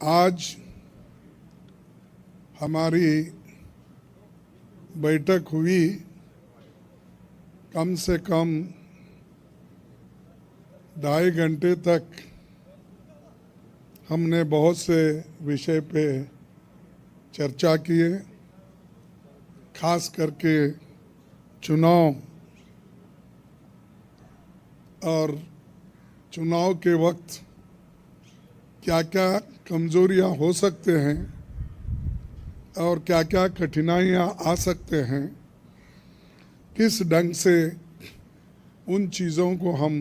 आज हमारी बैठक हुई, कम से कम 2.5 घंटे तक हमने बहुत से विषय पे चर्चा किए। खास करके चुनाव और चुनाव के वक्त क्या क्या कमज़ोरियां हो सकते हैं और क्या क्या कठिनाइयां आ सकते हैं, किस ढंग से उन चीज़ों को हम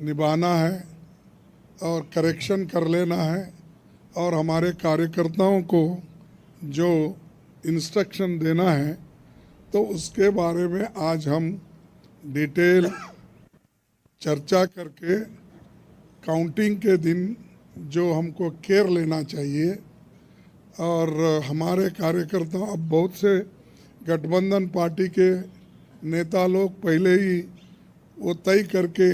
निभाना है और करेक्शन कर लेना है और हमारे कार्यकर्ताओं को जो इंस्ट्रक्शन देना है, तो उसके बारे में आज हम डिटेल चर्चा करके काउंटिंग के दिन जो हमको केयर लेना चाहिए। और हमारे कार्यकर्ता, अब बहुत से गठबंधन पार्टी के नेता लोग पहले ही वो तय करके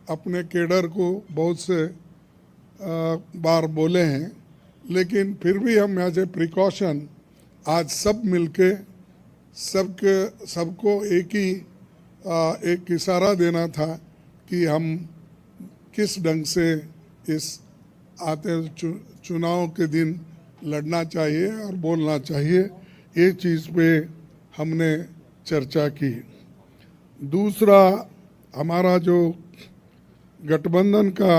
अपने केडर को बहुत से बार बोले हैं, लेकिन फिर भी हम एज ए प्रिकॉशन आज सब मिलके सबको एक इशारा देना था कि हम किस ढंग से इस आते चुनाव के दिन लड़ना चाहिए और बोलना चाहिए। ये चीज़ पे हमने चर्चा की। दूसरा, हमारा जो गठबंधन का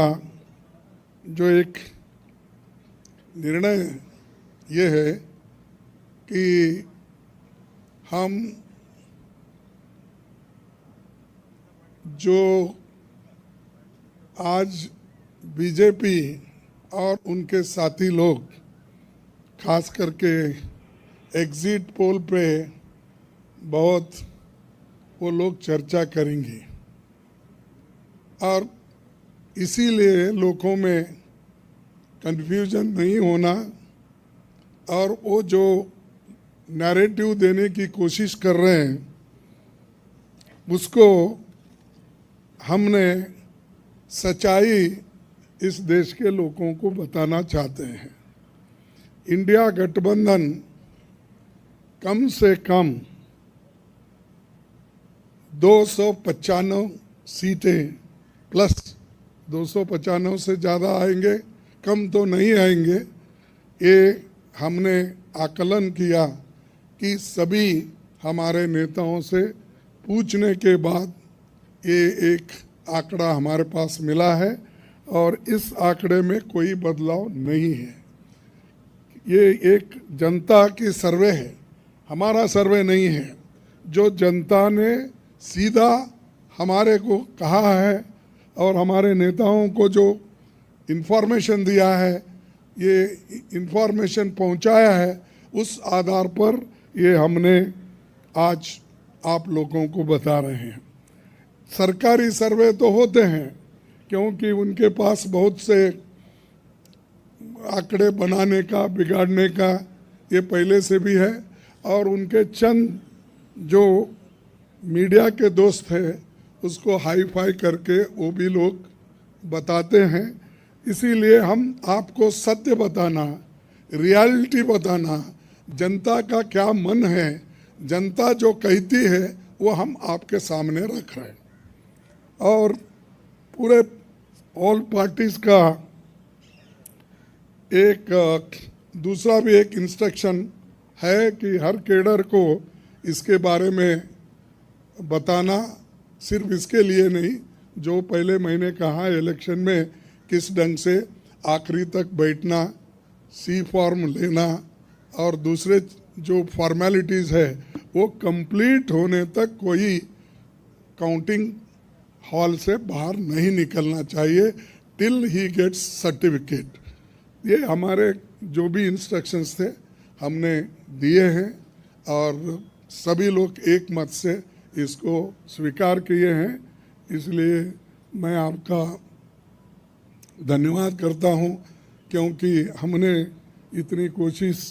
जो एक निर्णय ये है कि हम जो आज बीजेपी और उनके साथी लोग खास करके एग्जिट पोल पे बहुत वो लोग चर्चा करेंगे और इसीलिए लोगों में कंफ्यूजन नहीं होना और वो जो नैरेटिव देने की कोशिश कर रहे हैं उसको हमने सच्चाई इस देश के लोगों को बताना चाहते हैं। इंडिया गठबंधन कम से कम 295 सीटें प्लस 295 से ज़्यादा आएंगे, कम तो नहीं आएंगे। ये हमने आकलन किया कि सभी हमारे नेताओं से पूछने के बाद ये एक आंकड़ा हमारे पास मिला है और इस आंकड़े में कोई बदलाव नहीं है। ये एक जनता की सर्वे है, हमारा सर्वे नहीं है। जो जनता ने सीधा हमारे को कहा है और हमारे नेताओं को जो इन्फॉर्मेशन दिया है, ये इन्फॉर्मेशन पहुंचाया है, उस आधार पर ये हमने आज आप लोगों को बता रहे हैं। सरकारी सर्वे तो होते हैं क्योंकि उनके पास बहुत से आंकड़े बनाने का, बिगाड़ने का ये पहले से भी है और उनके चंद जो मीडिया के दोस्त हैं उसको हाई फाई करके वो भी लोग बताते हैं। इसीलिए हम आपको सत्य बताना, रियलिटी बताना, जनता का क्या मन है, जनता जो कहती है वो हम आपके सामने रख रहे हैं। और पूरे ऑल पार्टीज का एक दूसरा भी एक इंस्ट्रक्शन है कि हर केडर को इसके बारे में बताना, सिर्फ इसके लिए नहीं, जो पहले मैंने कहा इलेक्शन में किस ढंग से आखिरी तक बैठना, सी फॉर्म लेना और दूसरे जो फॉर्मेलिटीज़ है वो कंप्लीट होने तक कोई काउंटिंग हॉल से बाहर नहीं निकलना चाहिए टिल ही गेट्स सर्टिफिकेट। ये हमारे जो भी इंस्ट्रक्शंस थे हमने दिए हैं और सभी लोग एक मत से इसको स्वीकार किए हैं। इसलिए मैं आपका धन्यवाद करता हूं क्योंकि हमने इतनी कोशिश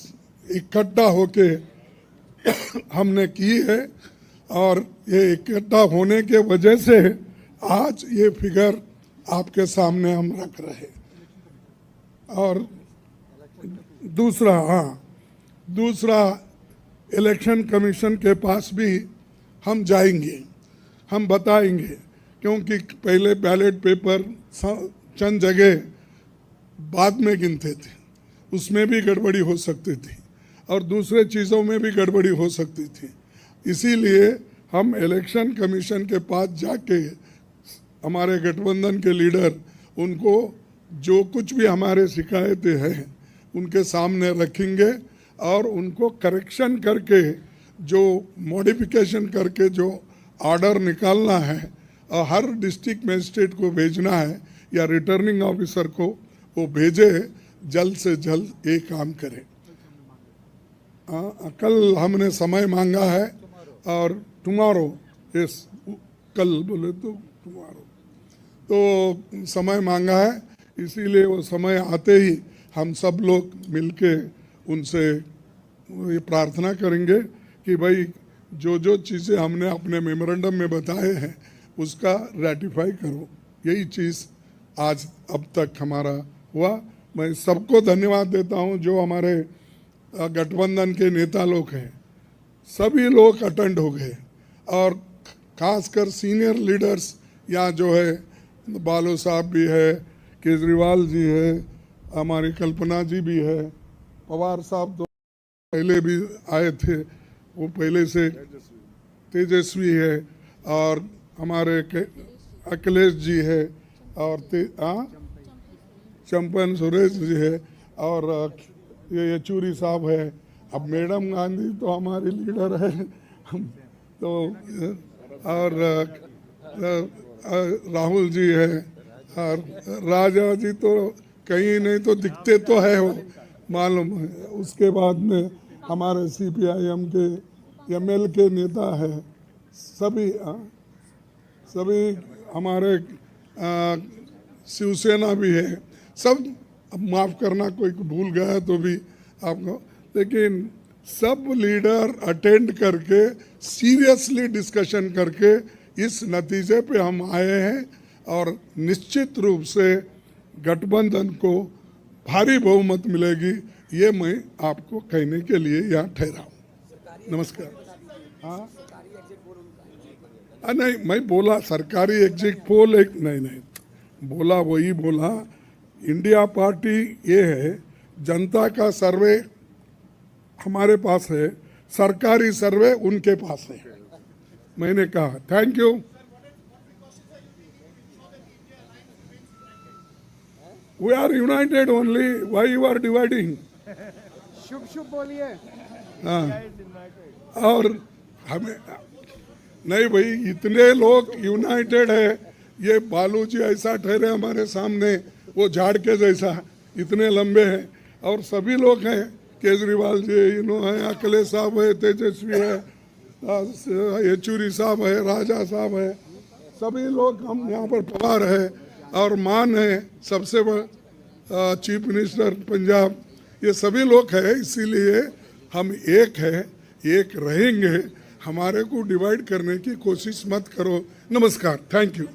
इकट्ठा होके हमने की है और ये इकट्ठा होने के वजह से आज ये फिगर आपके सामने हम रख रहे हैं। और दूसरा इलेक्शन कमीशन के पास भी हम जाएंगे, हम बताएंगे, क्योंकि पहले बैलेट पेपर चंद जगह बाद में गिनते थे, उसमें भी गड़बड़ी हो सकती थी और दूसरे चीज़ों में भी गड़बड़ी हो सकती थी। इसीलिए हम इलेक्शन कमीशन के पास जाके हमारे गठबंधन के लीडर उनको जो कुछ भी हमारे शिकायतें हैं उनके सामने रखेंगे और उनको करेक्शन करके जो मॉडिफिकेशन करके जो ऑर्डर निकालना है और हर डिस्ट्रिक्ट मजिस्ट्रेट को भेजना है या रिटर्निंग ऑफिसर को वो भेजे, जल्द से जल्द ये काम करें। कल हमने समय मांगा है और टुमारो, यस कल बोले तो टुमारो, तो समय मांगा है, इसीलिए वो समय आते ही हम सब लोग मिलके उनसे ये प्रार्थना करेंगे कि भाई जो जो चीज़ें हमने अपने मेमोरेंडम में बताए हैं उसका रेटिफाई करो। यही चीज़ आज अब तक हमारा हुआ। मैं सबको धन्यवाद देता हूं जो हमारे गठबंधन के नेता लोग हैं, सभी लोग अटेंड हो गए और खासकर सीनियर लीडर्स यहाँ जो है, बालो साहब भी है, केजरीवाल जी है, हमारी कल्पना जी भी है, पवार साहब तो पहले भी आए थे, वो पहले से तेजस्वी है, और हमारे अखिलेश जी है, और चंपन सुरेश जी है, और ये येचूरी साहब है। अब मैडम गांधी तो हमारी लीडर है तो, और राहुल जी है, और राजा जी तो कहीं नहीं तो दिखते तो है वो, मालूम है। उसके बाद में हमारे CPIM के ML के नेता है, सभी हमारे शिवसेना भी है, सब। अब माफ़ करना कोई भूल गया तो भी आपको, लेकिन सब लीडर अटेंड करके सीरियसली डिस्कशन करके इस नतीजे पे हम आए हैं और निश्चित रूप से गठबंधन को भारी बहुमत मिलेगी, ये मैं आपको कहने के लिए यहाँ ठहरा हूँ। नमस्कार। हाँ नहीं, मैं बोला सरकारी एग्जिट पोल एक नहीं बोला, वही बोला। इंडिया पार्टी ये है, जनता का सर्वे हमारे पास है, सरकारी सर्वे उनके पास है। मैंने कहा thank you. We are united only. Why you are dividing? शुभ शुभ बोलिए। हाँ, और हमें नहीं भाई, इतने लोग यूनाइटेड है। ये बालू जी ऐसा ठहरे हमारे सामने, वो झाड़ के जैसा, इतने लंबे हैं, और सभी लोग हैं, केजरीवाल जी है, अखिलेश साहब है, तेजस्वी है, येचूरी साहब है, राजा साहब है, सभी लोग हम यहाँ पर पवार है, और मान है सबसे चीफ मिनिस्टर पंजाब, ये सभी लोग हैं। इसीलिए हम एक है, एक रहेंगे। हमारे को डिवाइड करने की कोशिश मत करो। नमस्कार, थैंक यू।